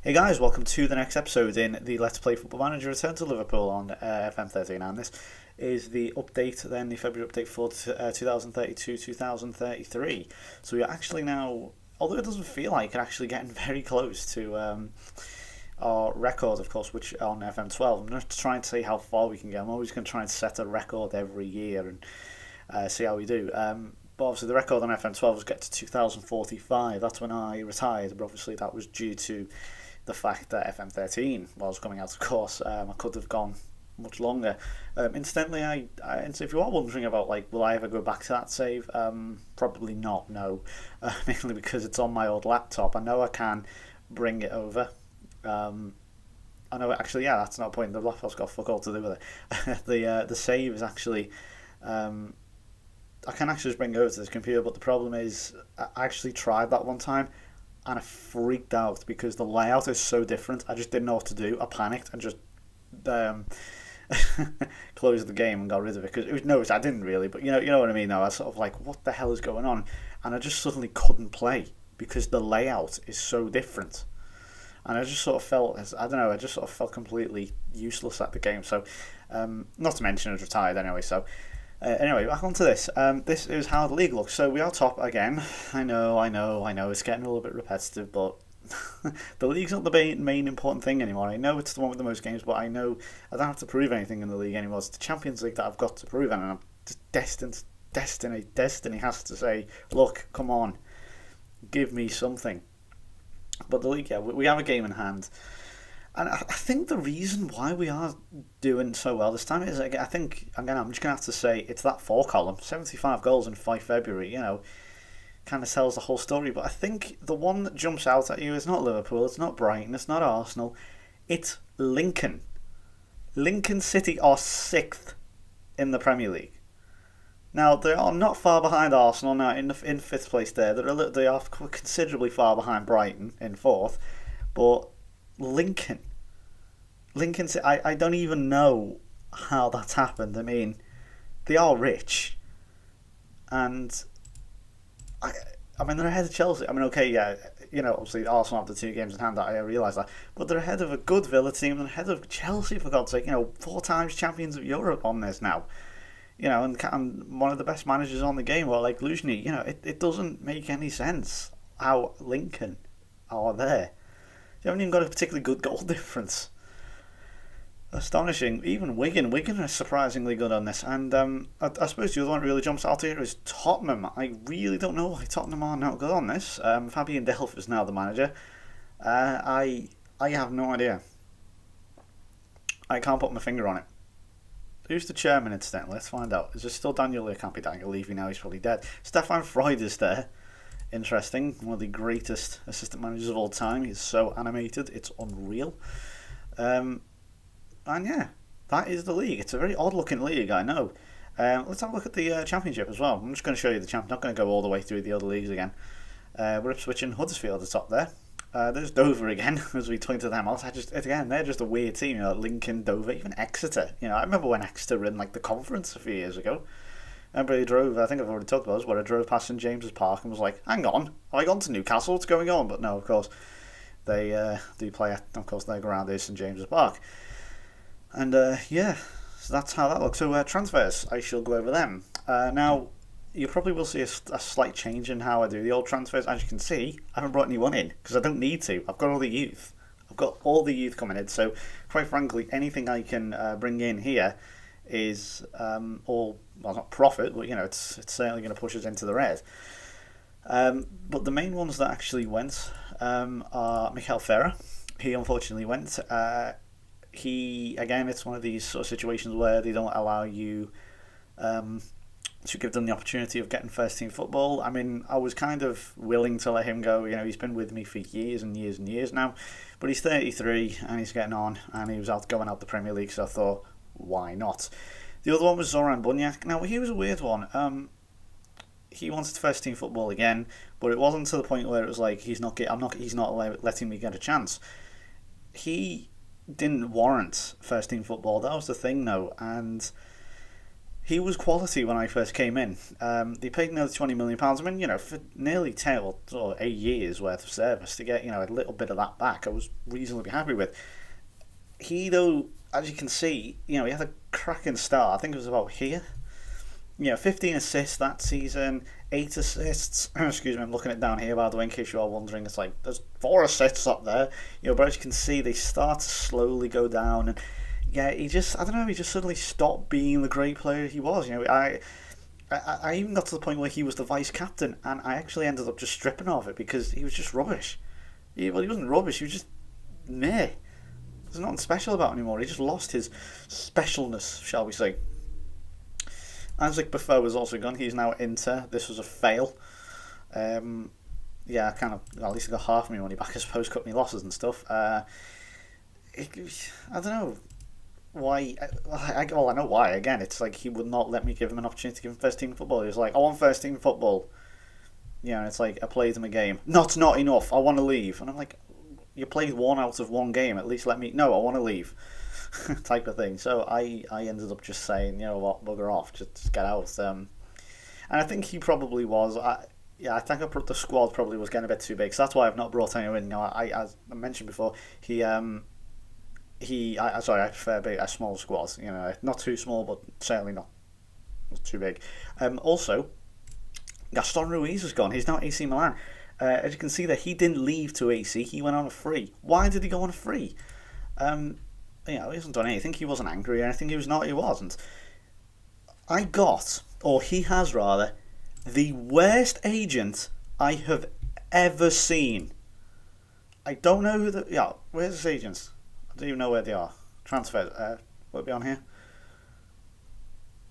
Hey guys, welcome to the next episode in the Let's Play Football Manager Return to Liverpool on FM13, and this is the update, then the February update for 2032-2033. So we are actually now, although it doesn't feel like it, actually getting very close to our record, of course, which on FM12. I'm going to try and see how far we can get. I'm always going to try and set a record every year and see how we do. But obviously the record on FM12 was get to 2045. That's when I retired, but obviously that was due to the fact that FM13 was coming out, of course. I could have gone much longer. Incidentally, and so if you are wondering about, like, will I ever go back to that save? Probably not, no. Mainly because it's on my old laptop. I know I can bring it over. I know, actually, yeah, that's not a point. The laptop's got fuck all to do with it. The save is actually... I can actually just bring it over to this computer, but the problem is I actually tried that one time and I freaked out because the layout is so different. I just didn't know what to do. I panicked and just closed the game and got rid of it. Because no, I didn't really, but you know what I mean. Though I was sort of like, what the hell is going on? And I just suddenly couldn't play because the layout is so different. And I just sort of felt, I don't know, I just sort of felt completely useless at the game. So, not to mention I was retired anyway. So. Anyway, back onto this. This is how the league looks. So we are top again. I know. It's getting a little bit repetitive, but the league's not the main important thing anymore. I know it's the one with the most games, but I know I don't have to prove anything in the league anymore. It's the Champions League that I've got to prove, and I'm just destined. Destiny has to say, look, come on, give me something. But the league, yeah, we have a game in hand. And I think the reason why we are doing so well this time is, I think, again, I'm just going to have to say it's that four column. 75 goals in 5 February, kind of tells the whole story. But I think the one that jumps out at you is not Liverpool, it's not Brighton, it's not Arsenal, it's Lincoln. Lincoln City are 6th in the Premier League. Now, they are not far behind Arsenal now in 5th place there. They are considerably far behind Brighton in 4th. But Lincoln, I don't even know how that's happened. I mean, they are rich, and I mean they're ahead of Chelsea. I mean, okay, yeah, obviously Arsenal have the 2 games in hand. I realise that, but they're ahead of a good Villa team and ahead of Chelsea, for God's sake. 4 times champions of Europe on this now. And one of the best managers on the game, well, like Luzhny. It doesn't make any sense how Lincoln are there. They haven't even got a particularly good goal difference. Astonishing. Even Wigan are surprisingly good on this. And I suppose the other one that really jumps out here is Tottenham. I really don't know why Tottenham are not good on this. Fabian Delph is now the manager. I have no idea. I can't put my finger on it. Who's the chairman, incidentally? Let's find out. Is it still Daniel? It can't be Daniel Levy now. He's probably dead. Stefan Freud is there. Interesting. One of the greatest assistant managers of all time. He's so animated. It's unreal. And yeah, that is the league. It's a very odd looking league, I know. Let's have a look at the championship as well. I'm just going to show you the champ. Not going to go all the way through the other leagues again. We're Ipswich and Huddersfield at the top there. There's Dover again, as we pointed them out. They're just a weird team. Lincoln, Dover, even Exeter. I remember when Exeter were in like the conference a few years ago. Remember he drove, I think I've already talked about this, where I drove past St James's Park and was like, hang on, have I gone to Newcastle? What's going on? But no, of course, they do play at, of course, their ground is St James's Park. And yeah, so that's how that looks. So transfers, I shall go over them. Now, you probably will see a slight change in how I do the old transfers. As you can see, I haven't brought anyone in, because I don't need to. I've got all the youth. I've got all the youth coming in, so quite frankly, anything I can bring in here is all, well, not profit, but it's certainly going to push us into the red. But the main ones that actually went are Mikel Ferrer. He unfortunately went. It's one of these sort of situations where they don't allow you to give them the opportunity of getting first team football. I mean, I was kind of willing to let him go. He's been with me for years and years and years now, but he's 33 and he's getting on, and he was going out the Premier League, so I thought, why not? The other one was Zoran Bunyak. Now, he was a weird one. He wanted first team football again, but it wasn't to the point where it was like he's not letting me get a chance. He didn't warrant first team football. That was the thing, though, and he was quality when I first came in. They paid nearly £20 million. I mean, for nearly 10 or 8 years worth of service to get a little bit of that back, I was reasonably happy with. He though, as you can see, he had a cracking start. I think it was about here. 15 assists that season, 8 assists. Excuse me, I'm looking it down here, by the way, in case you are wondering. It's like, there's 4 assists up there. But as you can see, they start to slowly go down. And yeah, he just suddenly stopped being the great player he was. I even got to the point where he was the vice captain, and I actually ended up just stripping of it because he was just rubbish. He wasn't rubbish, he was just meh. There's nothing special about him anymore. He just lost his specialness, shall we say. Isaac Buffo was also gone. He's now at Inter. This was a fail. Yeah, at least I got half of my money back, I suppose, cut me losses and stuff. I don't know why. I know why. Again, it's like he would not let me give him an opportunity to give him first team football. He was like, I want first team football. It's like, I played him a game. Not enough. I want to leave. And I'm like, you played 1 out of 1 game. At least let me. No, I want to leave. Type of thing. So I ended up just saying, what, bugger off, just get out. And I think he probably was. I think the squad probably was getting a bit too big. So that's why I've not brought anyone in. As I mentioned before, I prefer a small squad. Not too small, but certainly not too big. Also, Gaston Ruiz has gone. He's now at AC Milan. As you can see there, he didn't leave to AC. He went on a free. Why did he go on a free? He hasn't done anything. He wasn't angry or anything. He wasn't. He has rather, the worst agent I have ever seen. I don't know who where's his agents? I don't even know where they are. Transfers. Will it be on here?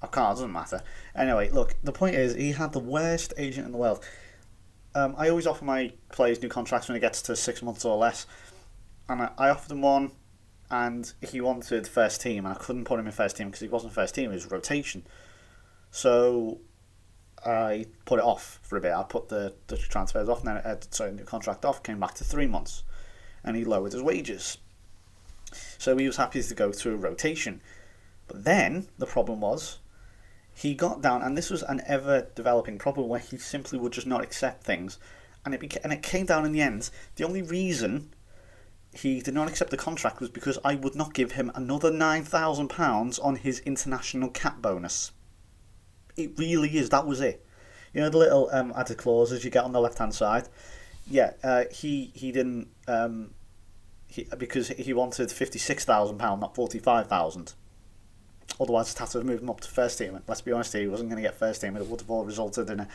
I can't, it doesn't matter. Anyway, look, the point is, he had the worst agent in the world. I always offer my players new contracts when it gets to 6 months or less. And I offered him one, and he wanted first team, and I couldn't put him in first team because he wasn't first team, it was rotation. So I put it off for a bit. I put the transfers off, and then the contract off, came back to 3 months, and he lowered his wages. So he was happy to go to a rotation. But then the problem was, he got down, and this was an ever-developing problem where he simply would just not accept things, and it came down in the end. The only reason he did not accept the contract was because I would not give him another £9,000 on his international cap bonus. It really is. That was it. The little added clauses you get on the left-hand side. Yeah, he didn't because he wanted £56,000, not £45,000. Otherwise, it had to have moved him up to first team. And let's be honest, he wasn't going to get first team. It would have all resulted in a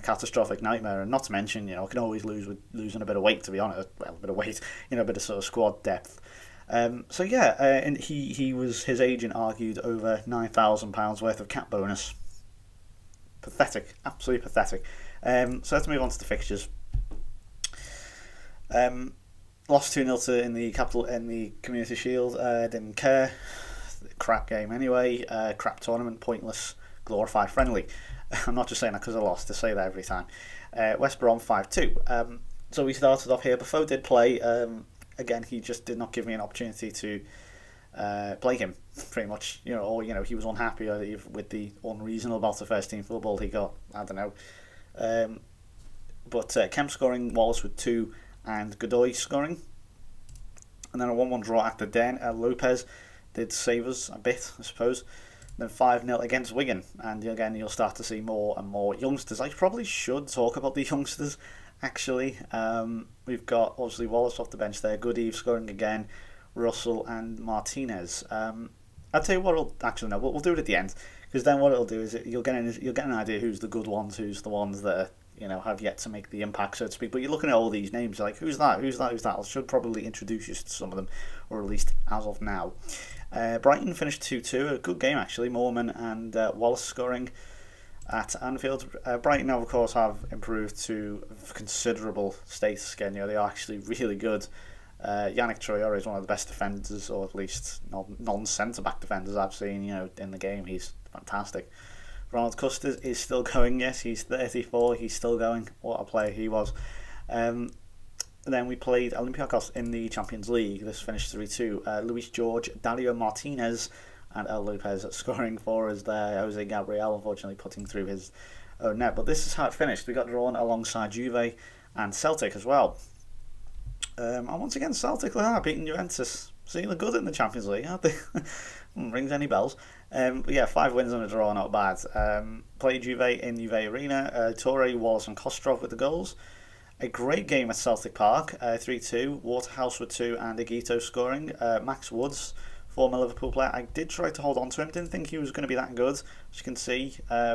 catastrophic nightmare. And not to mention, I can always lose with losing a bit of weight. To be honest, well, a bit of weight, a bit of sort of squad depth. And his agent argued over £9,000 worth of cap bonus. Pathetic, absolutely pathetic. So let's move on to the fixtures. Lost 2-0 in the Community Shield. Didn't care. Crap game anyway. Crap tournament, pointless, glorified friendly. I'm not just saying that because I lost. I say that every time. West Brom 5-2. So we started off here. Buffo did play. Again, he just did not give me an opportunity to play him. Pretty much, he was unhappy with the unreasonable about the first team football he got. I don't know. But Kemp scoring, Wallace with 2, and Godoy scoring. And then a 1-1 draw at the Den. Lopez did save us a bit, I suppose. Then 5-0 against Wigan, and again you'll start to see more and more youngsters. I probably should talk about the youngsters, actually. We've got obviously Wallace off the bench there, Goodeve scoring again, Russell and Martinez. I'll tell you what we'll do it at the end, because then what it'll do is you'll get an idea who's the good ones, who's the ones that have yet to make the impact, so to speak. But you're looking at all these names, like who's that? I should probably introduce you to some of them, or at least as of now. Brighton finished 2-2, a good game actually. Moorman and Wallace scoring at Anfield. Brighton now, of course, have improved to considerable status again. They are actually really good. Yannick Traore is one of the best defenders, or at least non-centre-back defenders I've seen in the game. He's fantastic. Ronald Custard is still going, yes, he's 34, he's still going. What a player he was. Then we played Olympiacos in the Champions League. This finished 3-2. Luis George, Dario Martinez and El Lopez scoring for us there. Jose Gabriel unfortunately putting through his own net. But this is how it finished. We got drawn alongside Juve and Celtic as well. And once again, Celtic beating Juventus. See, they're good in the Champions League, aren't they? Rings any bells. But yeah, 5 wins and a draw, not bad. Played Juve in Juve Arena. Torre, Wallace and Kostrov with the goals. A great game at Celtic Park, 3-2. Waterhouse with 2 and Igito scoring. Max Woods, former Liverpool player. I did try to hold on to him. Didn't think he was going to be that good. As you can see, I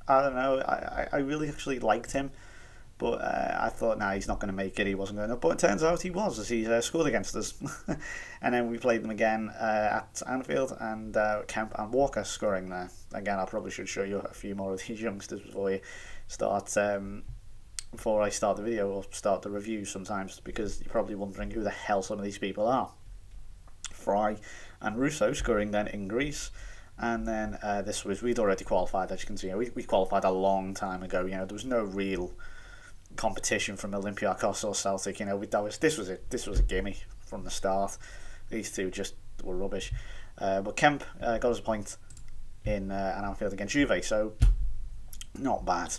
don't know. I really actually liked him. But I thought, he's not going to make it. He wasn't going to. But it turns out he was, as he scored against us. And then we played them again at Anfield, and Kemp and Walker scoring there. Again, I probably should show you a few more of these youngsters before I start the video or start the review sometimes, because you're probably wondering who the hell some of these people are. Fry and Russo scoring then in Greece. And then we'd already qualified, as you can see. We qualified a long time ago. There was no real competition from Olympiacos or Celtic. This was a gimme from the start. These two just were rubbish. But Kemp got us a point in an Anfield against Juve, so not bad.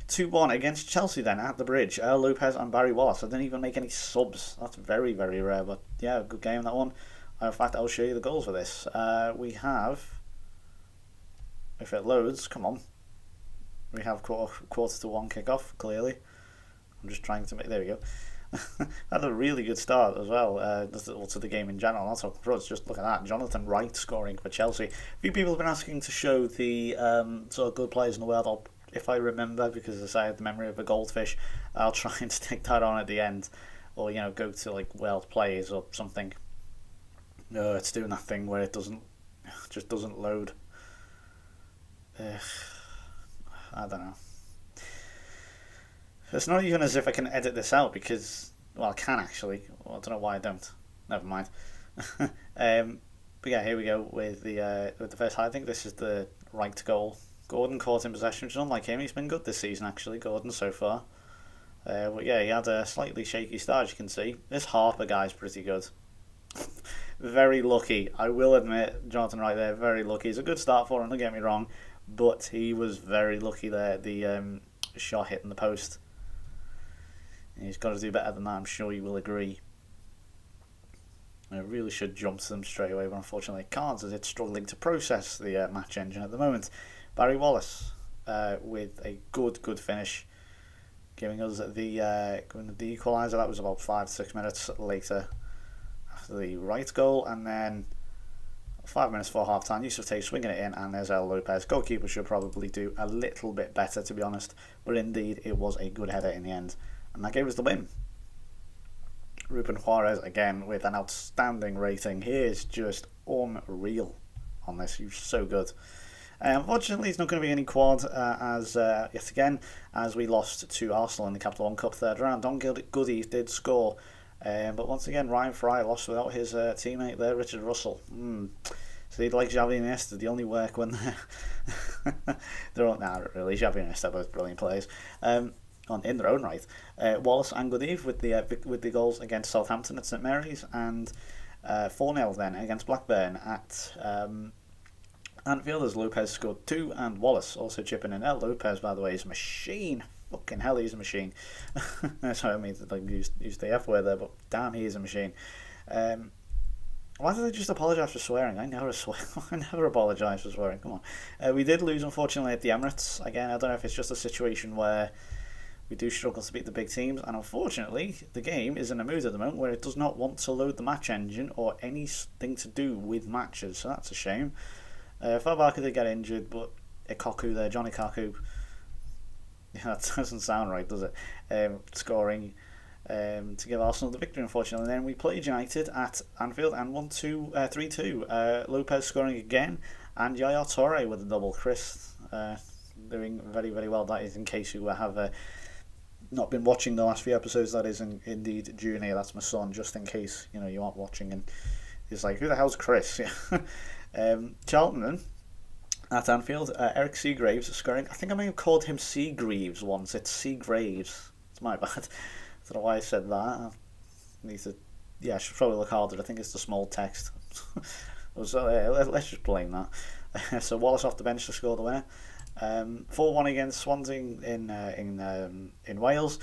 2-1 against Chelsea then at the Bridge. Lopez and Barry Wallace. I didn't even make any subs. That's very, very rare, but yeah, good game that one. In fact, I'll show you the goals for this. We have, if it loads, come on. We have quarter to 1 kickoff, clearly. I'm just trying to make. There we go. Had a really good start as well. To the game in general. Not for us. Just look at that. Jonathan Wright scoring for Chelsea. A few people have been asking to show the sort of good players in the world. If I remember, because as I had the memory of a goldfish, I'll try and stick that on at the end, or go to like world players or something. No, it's doing that thing where it just doesn't load. I don't know. It's not even as if I can edit this out, because, well, I can actually. Well, I don't know why I don't. Never mind. But yeah, here we go with the first high. I think this is the right goal. Gordon caught in possession, which is unlike him. He's been good this season, actually, Gordon, so far. But yeah, he had a slightly shaky start, as you can see. This Harper guy's pretty good. Very lucky, I will admit, Jonathan Wright there, very lucky. It's a good start for him, don't get me wrong, but he was very lucky there. The shot hitting the post. He's got to do better than that, I'm sure you will agree. I really should jump to them straight away, but unfortunately it can't, as it's struggling to process the match engine at the moment. Barry Wallace with a good finish, giving us the equaliser. That was about 5-6 minutes later after the right goal, and then 5 minutes before half time, Yusuf Tay swinging it in, and there's El Lopez. Goalkeeper should probably do a little bit better, to be honest, but indeed it was a good header in the end, and that gave us the win. Ruben Juarez again with an outstanding rating. He is just unreal on this. He's so good. Unfortunately, it's not going to be any quad yet again, as we lost to Arsenal in the Capital One Cup third round. Don Goody did score, but once again, Ryan Fry lost without his teammate there, Richard Russell. So he'd like Xavi and Iniesta, they only work when they're not really. Xavi and Iniesta are both brilliant players. In their own right. Wallace and Goodeve with the goals against Southampton at St Mary's, and 4-0 then against Blackburn at Anfield, as Lopez scored 2 and Wallace also chipping in. El Lopez, by the way, is a machine. Fucking hell, he's a machine. Sorry, I mean to use the F word there, but damn, he is a machine. Why did I just apologise for swearing? I never swear. I never apologise for swearing. Come on. We did lose, unfortunately, at the Emirates. Again, I don't know if it's just a situation where we do struggle to beat the big teams, and unfortunately the game is in a mood at the moment where it does not want to load the match engine or anything to do with matches, so that's a shame. Feburary did get injured, but Ikoku there, Johnny Kaku, yeah, that doesn't sound right, does it? Scoring to give Arsenal the victory, unfortunately. And then we played United at Anfield and won 3-2. Lopez scoring again, and Yaya Toure with a double. Chris doing very, very well. That is in case you have not been watching the last few episodes. That is indeed Junior. That's my son, just in case you aren't watching and he's like, who the hell's Chris? Charlton then at Anfield, Eric Seagraves scoring. I think I may have called him Seagreaves once. It's Seagraves. It's my bad. I don't know why I said that. I should probably look harder. I think it's the small text. So let's just blame that. So Wallace off the bench to score the winner. 4-1 against Swansea in Wales,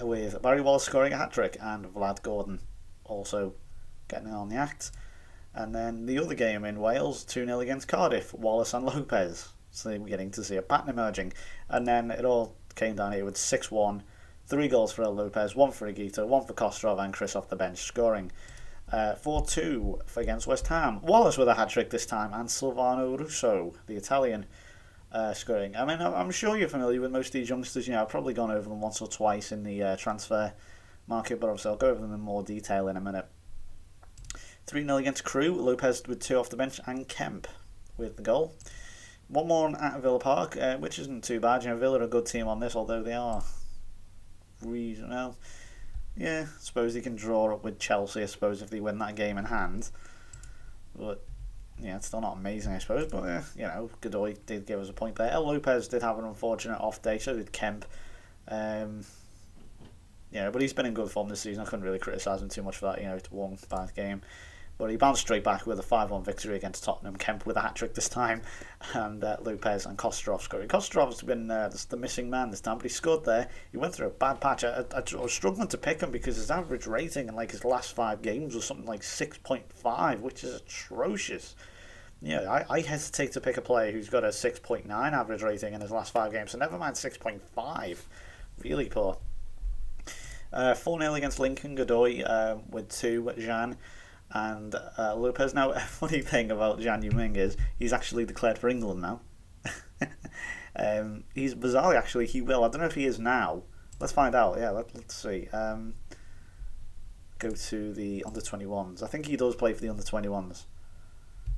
with Barry Wallace scoring a hat-trick and Vlad Gordon also getting on the act. And then the other game in Wales, 2-0 against Cardiff, Wallace and Lopez. So we're getting to see a pattern emerging. And then it all came down here with 6-1, 3 goals for El Lopez, 1 for Higuita, 1 for Kostrov, and Chris off the bench scoring. 4-2 against West Ham. Wallace with a hat-trick this time, and Silvano Russo, the Italian, scoring. I mean, I'm sure you're familiar with most of these youngsters. I've probably gone over them once or twice in the transfer market, but obviously I'll go over them in more detail in a minute. 3-0 against Crewe, Lopez with 2 off the bench, and Kemp with the goal. 1-1 at Villa Park, which isn't too bad. Villa are a good team on this, although they are reasonable. Yeah, I suppose they can draw up with Chelsea, I suppose, if they win that game in hand. But yeah, it's still not amazing, I suppose. But Godoy did give us a point there. El Lopez did have an unfortunate off day, so did Kemp. But he's been in good form this season. I couldn't really criticise him too much for that. It's one bad game. But he bounced straight back with a 5-1 victory against Tottenham. Kemp with a hat-trick this time, and Lopez and Kostrov scoring. Kostrov's been the missing man this time, but he scored there. He went through a bad patch. I was struggling to pick him because his average rating in his last 5 games was something like 6.5, which is atrocious. I hesitate to pick a player who's got a 6.9 average rating in his last 5 games, so never mind 6.5. Really poor. 4-0 against Lincoln, Godoy with 2, Jean and Lopez. Now, a funny thing about Jan Yuming is he's actually declared for England now. He's bizarrely, actually, he will. I don't know if he is now. Let's find out. Yeah, let's see. Go to the under-21s. I think he does play for the under-21s.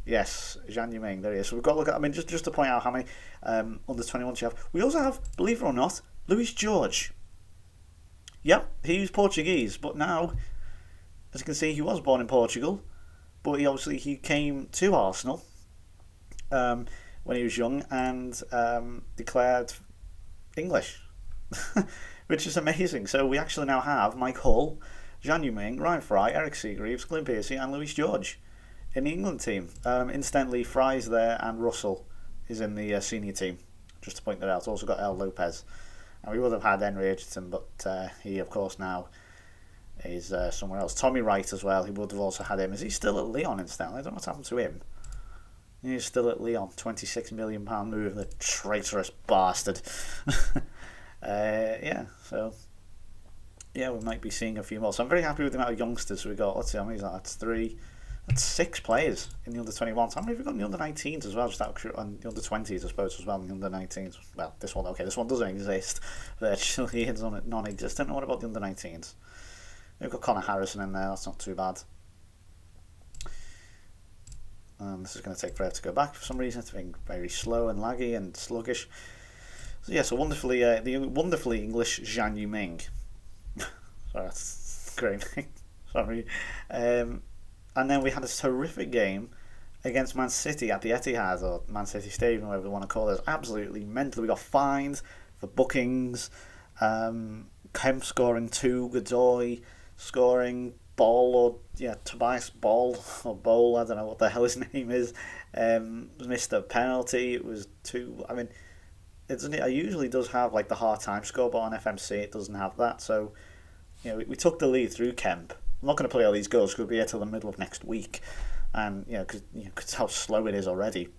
Yes, Jan Yuming, there he is. So we've got to look at, just to point out how many under-21s you have. We also have, believe it or not, Luis George. Yep, he was Portuguese, but now, as you can see, he was born in Portugal, but he came to Arsenal when he was young and declared English, which is amazing. So we actually now have Mike Hull, Jan Yuming, Ryan Fry, Eric Seagreaves, Glenn Piercy, and Luis George in the England team. Incidentally, Fry's there and Russell is in the senior team, just to point that out. Also got El Lopez. And we would have had Henry Edgerton, but he, of course, now is somewhere else. Tommy Wright as well, he would have also had him. Is he still at Lyon, incidentally? I don't know what's happened to him. He's still at Lyon. £26 million move, the traitorous bastard. We might be seeing a few more. So I'm very happy with the amount of youngsters we got. Let's see how many is that? That's 6 players in the under-21s. How many have we got in the under-19s as well? Just out of on the under-20s, I suppose, as well, in the under-19s. Well, this one doesn't exist. Virtually, it's non-existent. What about the under-19s? We've got Connor Harrison in there. That's not too bad. This is going to take forever to go back for some reason. It's being very slow and laggy and sluggish. So the wonderfully English Jan Yuming. Sorry, that's great. Sorry. And then we had a terrific game against Man City at the Etihad, or Man City Stadium, whatever you want to call it. Absolutely mental. We got fined for bookings. Kemp scoring 2, Godoy scoring, Tobias Ball, or Bowl, I don't know what the hell his name is, missed a penalty. It was 2. I mean, it usually does have the hard time score, but on FMC it doesn't have that. So, we took the lead through Kemp. I'm not going to play all these goals because we'll be here till the middle of next week, and because how slow it is already.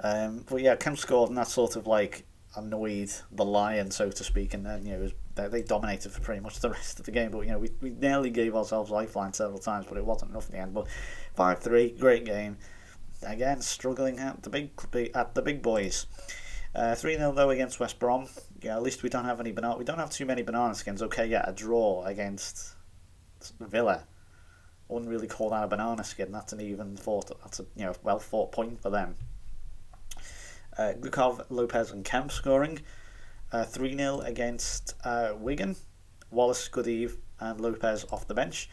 Kemp scored, and that sort of annoyed the Lion, so to speak, and then they dominated for pretty much the rest of the game. But we nearly gave ourselves lifeline several times, but it wasn't enough in the end. But 5-3, great game. Again, struggling at the big boys. 3-0 though against West Brom. At least we don't have any we don't have too many banana skins. Okay, a draw against Villa. I wouldn't really call that a banana skin. That's an even fought. That's a well fought point for them. Glukov, Lopez, and Kemp scoring. 3-0 against Wigan. Wallace, Goodeve, and Lopez off the bench.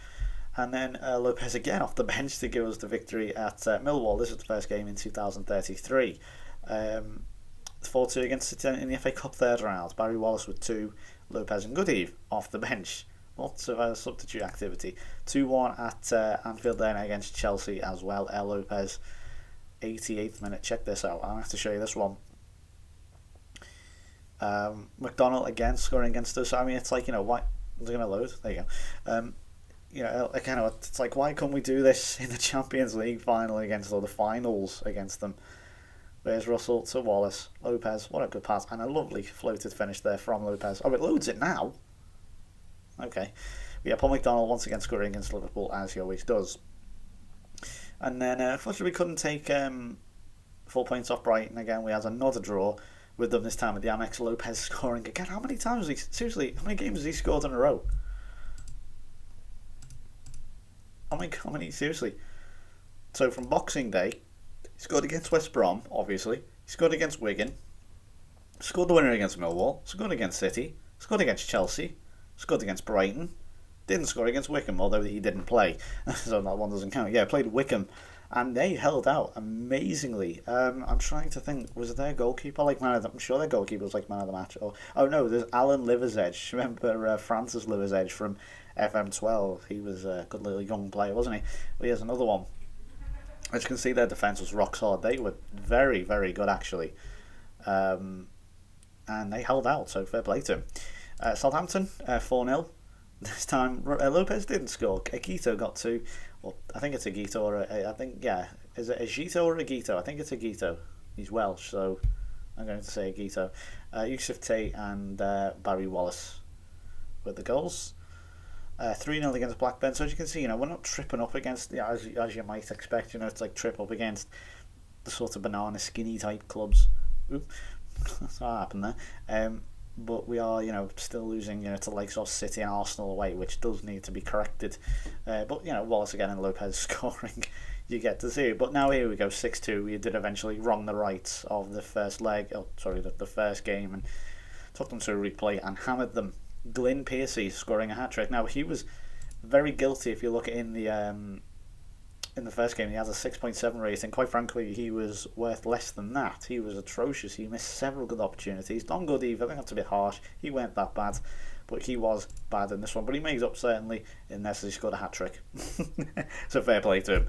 And then Lopez again off the bench to give us the victory at Millwall. This was the first game in 2033. 4-2 against City in the FA Cup third round. Barry Wallace with 2, Lopez and Goodeve off the bench. Lots of substitute activity. 2-1 at Anfield then against Chelsea as well. El Lopez, 88th minute. Check this out. I'll have to show you this one. McDonald again scoring against us. I mean, it's like, why? Is it going to load? There you go. Again, it's like, why can't we do this in the Champions League final against, or the finals against them? There's Russell to Wallace. Lopez, what a good pass. And a lovely floated finish there from Lopez. Oh, it loads it now. Okay. But yeah, Paul McDonald once again scoring against Liverpool, as he always does. And then, unfortunately, we couldn't take 4 points off Brighton again. We had another draw with them this time at the Amex. Lopez scoring again. How many times has he... Seriously, how many games has he scored in a row? How many? Seriously. So from Boxing Day, he scored against West Brom, obviously. He scored against Wigan. Scored the winner against Millwall. Scored against City. Scored against Chelsea. Scored against Brighton. Didn't score against Wickham, although he didn't play. So that one doesn't count. Yeah, played Wickham. And they held out amazingly. I'm trying to think, was their goalkeeper like man of the... I'm sure their goalkeeper was like man of the match. Oh no, there's Alan Liversedge. Remember Francis Liversedge from FM12? He was a good little young player, wasn't he? Well, here's another one. As you can see, their defence was rock solid. They were very, very good, actually. And they held out, so fair play to them. Southampton, 4-0. This time, Lopez didn't score. Agito got two. Well, I think it's Agito, or is it Agito or Agito? I think it's Agito. He's Welsh, so I'm going to say Agito. Yusuf Tate and Barry Wallace with the goals. 3-0 against Blackburn. So as you can see, we're not tripping up against, as you might expect. It's like trip up against the sort of banana skinny type clubs. Oop, that's what happened there. But we are, still losing, to likes of City and Arsenal away, which does need to be corrected. But Wallace again and Lopez scoring, you get to see. But now here we go, 6-2. We did eventually wrong the rights of the first leg. The first game, and took them to a replay and hammered them. Glyn Pearcey scoring a hat trick. Now he was very guilty. If you look in the first game, he has a 6.7 rating. Quite frankly, he was worth less than that. He was atrocious. He missed several good opportunities. Not good either. I think that's a bit harsh. He weren't that bad, but he was bad in this one. But he made up certainly in this. He scored a hat trick. So fair play to him.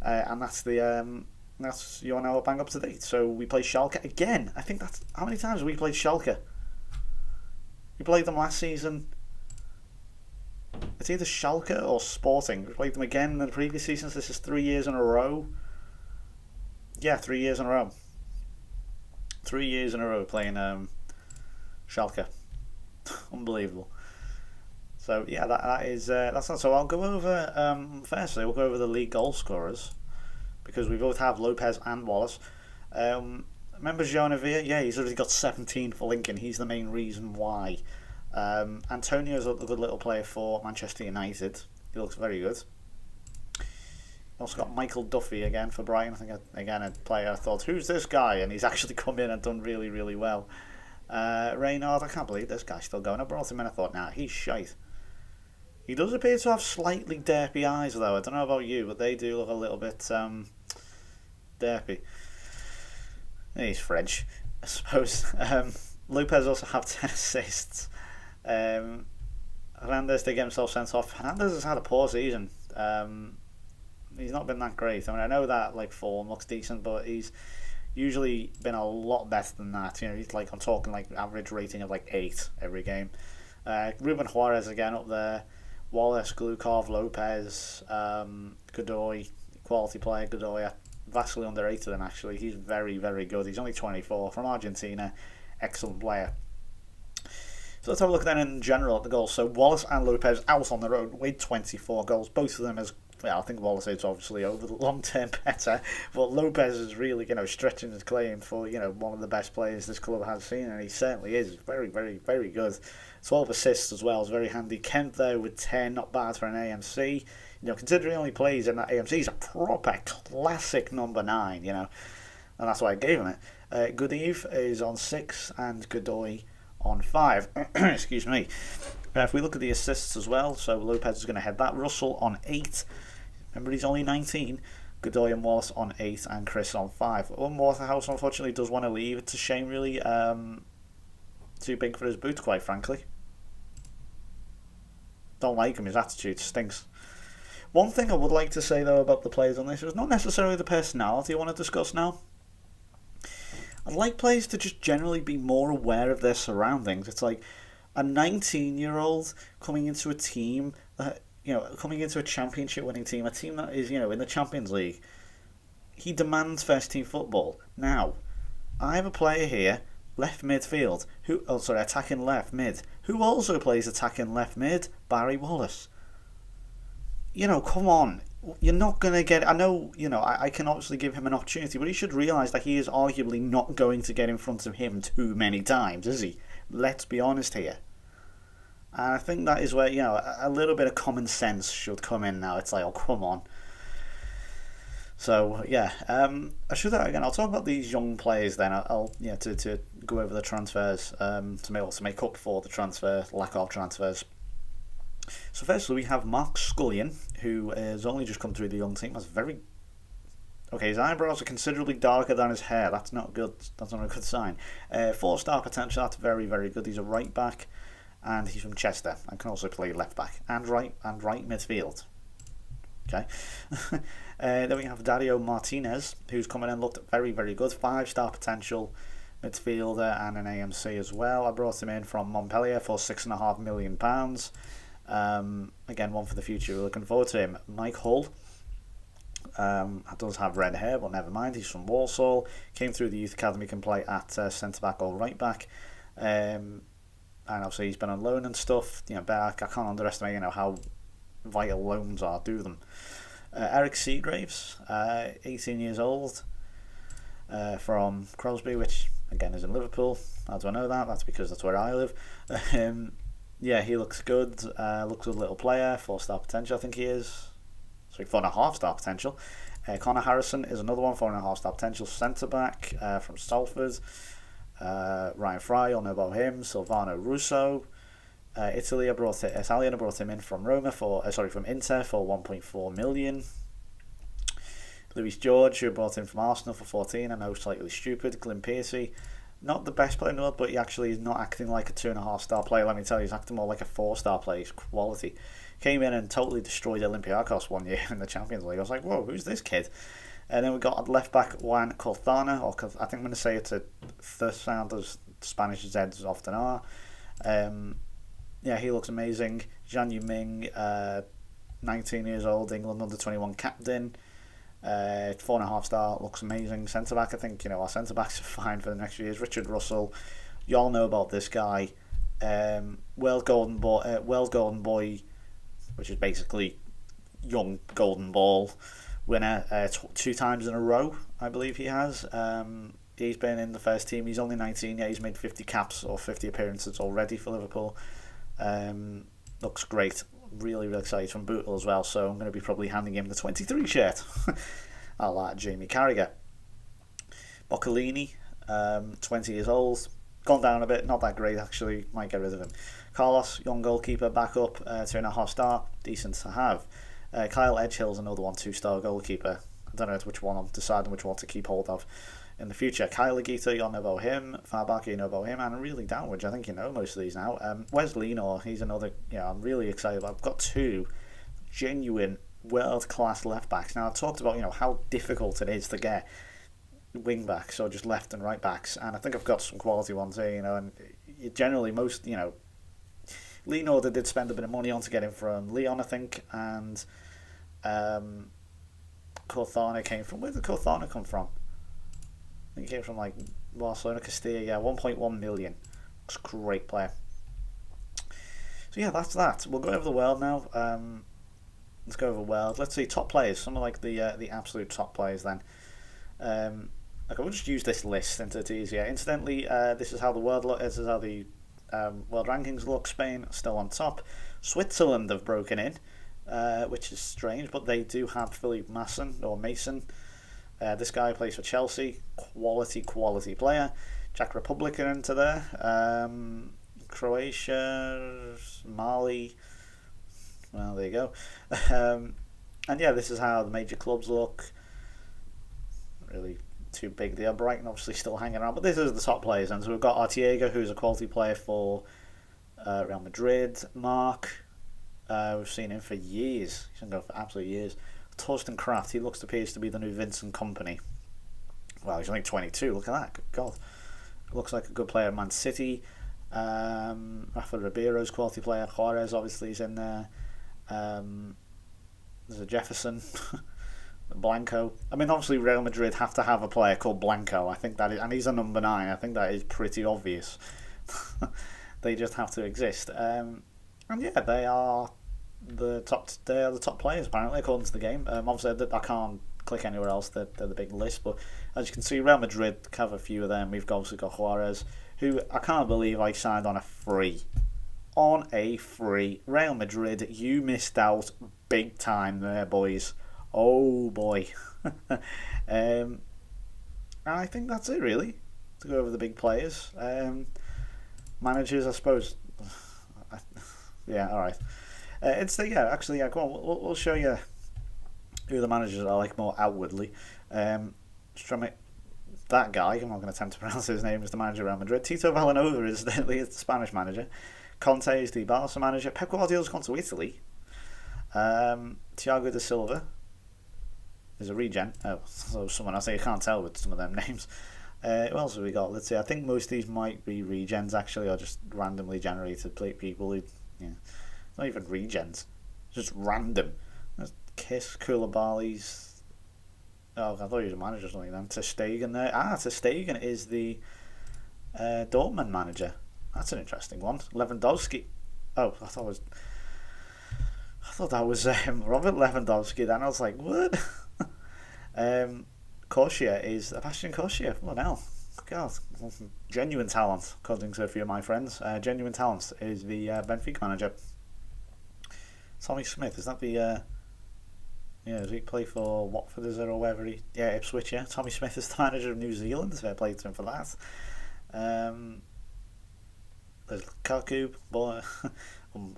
And that's you're now bang up to date. So we play Schalke again. I think that's how many times have we played Schalke? We played them last season. It's either Schalke or Sporting. We played them again in the previous seasons. This is 3 years in a row. Yeah, 3 years in a row. 3 years in a row playing Schalke. Unbelievable. So yeah, that's not. So I'll go over. Firstly, we'll go over the league goal scorers because we both have Lopez and Wallace. Remember Jean Avia? Yeah, he's already got 17 for Lincoln. He's the main reason why. Antonio's a good little player for Manchester United. He looks very good. Also got Michael Duffy again for Brighton. I think again a player I thought, who's this guy? And he's actually come in and done really, really well. Reynard, I can't believe this guy's still going. I brought him in. I thought, nah, he's shite. He does appear to have slightly derpy eyes though. I don't know about you, but they do look a little bit derpy. He's French, I suppose. Lopez also have 10 assists. Hernandez did get himself sent off. Hernandez has had a poor season. He's not been that great. I mean, I know that form looks decent, but he's usually been a lot better than that. He's I'm talking average rating of 8 every game. Ruben Juarez again up there. Wallace, Glukov, Lopez, Godoy, quality player. Godoy, vastly underrated him actually. He's very, very good. He's only 24 from Argentina. Excellent player. So let's have a look then in general at the goals. So Wallace and Lopez out on their own with 24 goals. Both of them as I think Wallace is obviously over the long term better, but Lopez is really stretching his claim for one of the best players this club has seen, and he certainly is very, very, very good. 12 assists as well is very handy. Kent there with 10, not bad for an AMC. Considering he only plays in that AMC, he's a proper classic number 9. And that's why I gave him it. Goodeve is on 6 and Godoy on 5. Excuse me. If we look at the assists as well, so Lopez is going to head that. Russell on 8. Remember, he's only 19. Godoy and Wallace on 8 and Chris on 5. Waterhouse unfortunately does want to leave. It's a shame really. Too big for his boots, quite frankly. Don't like him. His attitude stinks. One thing I would like to say though about the players on this is not necessarily the personality I want to discuss now. I'd like players to just generally be more aware of their surroundings. It's like a 19-year-old coming into a team that, coming into a championship winning team, a team that is, in the Champions League. He demands first team football. Now, I have a player here, left midfield, attacking left mid, who also plays attacking left mid, Barry Wallace. Come on. You're not going to get... I know, I can obviously give him an opportunity, but he should realise that he is arguably not going to get in front of him too many times, is he? Let's be honest here. And I think that is where, a little bit of common sense should come in now. It's like, oh, come on. So, yeah. I'll talk about these young players then. To go over the transfers, to make up for the lack of transfers. So firstly, we have Mark Scullion, who has only just come through the young team. His eyebrows are considerably darker than his hair. That's not good. That's not a good sign. 4-star potential. That's very, very good. He's a right back, and he's from Chester, and can also play left back and right midfield. Okay. Then we have Dario Martinez, who's come in and looked very, very good. 5-star potential midfielder and an AMC as well. I brought him in from Montpellier for £6.5 million. Again, one for the future. We're looking forward to him. Mike Hull does have red hair, but never mind. He's from Walsall. Came through the youth academy, can play at centre back or right back. And obviously he's been on loan and stuff. I can't underestimate how vital loans are. Do them. Eric Seagraves, 18 years old, from Crosby, which again is in Liverpool. How do I know that? That's because that's where I live. Yeah, he looks good. Looks a little player. 4-star potential, I think he is. Sorry, 4.5-star potential. Connor Harrison is another one, 4.5-star potential centre back from Salford. Ryan Fry, you'll know about him. Silvano Russo. Italian, I brought him in from from Inter for 1.4 million. Luis George, who brought in from Arsenal for 14. I know, slightly stupid. Glyn Pearcey. Not the best player in the world, but he actually is not acting like a 2.5-star player. Let me tell you, he's acting more like a 4-star player. He's quality. Came in and totally destroyed Olympiacos one year in the Champions League. I was like, whoa, who's this kid? And then we got at left back Juan Cortana, or I think I'm going to say it's a first sound as Spanish Zs often are. He looks amazing. Zhang Yuming, 19 years old, England under-21 captain. 4.5-star, looks amazing. Centre back, I think our centre backs are fine for the next few years. Richard Russell, you all know about this guy. World Golden Boy, which is basically young Golden Ball winner, 2 times in a row, I believe he has. He's been in the first team. He's only 19. Yeah, he's made 50 caps or 50 appearances already for Liverpool. Looks great. Really, really excited from Bootle as well, so I'm going to be probably handing him the 23 shirt. I like Jamie Carragher. Boccolini, 20 years old, gone down a bit, not that great actually, might get rid of him. Carlos, young goalkeeper, back up, 2.5-star, decent to have. Kyle Edgehill's another 2-star goalkeeper. I don't know which one, I'm deciding which one to keep hold of in the future. Kyle Legita, you all know about him. Farbach, you know about him. And really downwards, I think you know most of these now. Wes Lenor, he's another, I'm really excited. I've got 2 genuine world-class left-backs. Now, I've talked about, how difficult it is to get wing-backs or just left and right-backs. And I think I've got some quality ones here, and generally most, Lenor, they did spend a bit of money on to get him from Lyon, I think. And Corthana came from, where did Corthana come from? I think he came from Barcelona, Castilla. 1.1 million. Looks a great player. So yeah, that's that. We'll go over the world now. Let's go over the world. Let's see top players. Some of the absolute top players then. Okay, we'll just use this list since it's easier. Incidentally, this is how the world look. This is how the world rankings look. Spain still on top. Switzerland have broken in, which is strange, but they do have Philippe Mason. This guy plays for Chelsea. Quality player. Czech Republic are into there. Croatia, Mali. Well, there you go. And yeah, this is how the major clubs look. Really too big there. Brighton obviously still hanging around, but this is the top players. And so we've got Artiega, who's a quality player for Real Madrid. Mark, We've seen him for years. He's been going for absolute years. Torsten Kraft, he appears to be the new Vincent Kompany. Well, he's only 22. Look at that. Good God. Looks like a good player at Man City. Rafa Ribeiro's quality player. Juarez obviously is in there. There's a Jefferson. Blanco. I mean, obviously Real Madrid have to have a player called Blanco. I think that is, and he's a number 9. I think that is pretty obvious. They just have to exist. And yeah, they are the top. They are the top players apparently, according to the game. Obviously, I can't click anywhere else. They're the big list, but as you can see, Real Madrid have a few of them. We've obviously got Juarez, who I can't believe I signed on a free. On a free. Real Madrid, you missed out big time there, boys. Oh boy. And I think that's it really, to go over the big players. Managers, I suppose. Yeah, alright. Go on, we'll show you who the managers are like more outwardly. Just try to make that guy, I'm not going to attempt to pronounce his name, is the manager of Real Madrid. Tito Villanova is the Spanish manager. Conte is the Barca manager. Pep Guardiola's gone to Italy. Thiago da Silva is a regen. Oh, so someone else. You can't tell with some of them names. Who else have we got? Let's see. I think most of these might be regens actually, or just randomly generated people who, yeah, not even regens, just random. There's Kiss, Koulibaly's. Oh, I thought he was a manager or something then. Ter Stegen there. Ter Stegen is the Dortmund manager. That's an interesting one. Lewandowski. Oh, I thought that was Robert Lewandowski. Then I was like, what? Corsia is Sebastian Corsia. What the hell? God, genuine talent, according to a few of my friends. Genuine talent is the Benfica manager. Tommy Smith, is that the? Does he play for Watford, is it, or wherever he? Yeah, Ipswich. Yeah, Tommy Smith is the manager of New Zealand. So I played to him for that. There's Kaku,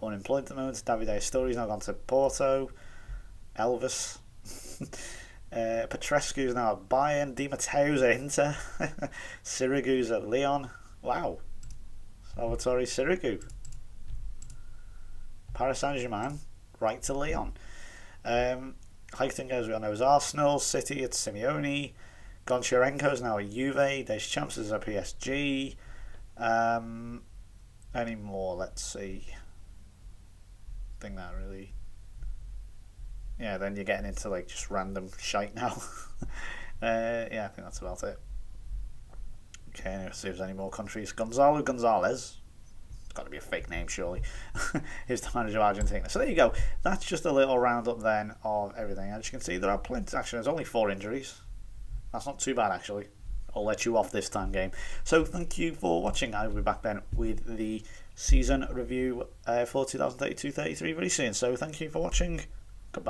unemployed at the moment. Davide Astori's now gone to Porto. Elvis. Petrescu's now at Bayern. Di Matteo's at Inter. Sirigu's at Lyon. Wow. Salvatore Sirigu. Paris Saint-Germain, right to Lyon. Heitinga, as we all know, is Arsenal. City at Simeone. Goncharenko's now at Juve. Deschamps is at PSG. Any more? Let's see. I think that really. Yeah, then you're getting into like just random shite now. Yeah, I think that's about it. Okay, let's see if there's any more countries. Gonzalo Gonzalez. It's got to be a fake name, surely. He's the manager of Argentina. So there you go. That's just a little roundup then of everything. As you can see, there are plenty. Actually, there's only 4 injuries. That's not too bad, actually. I'll let you off this time, game. So thank you for watching. I'll be back then with the season review for 2032-33 very soon. So thank you for watching. Goodbye.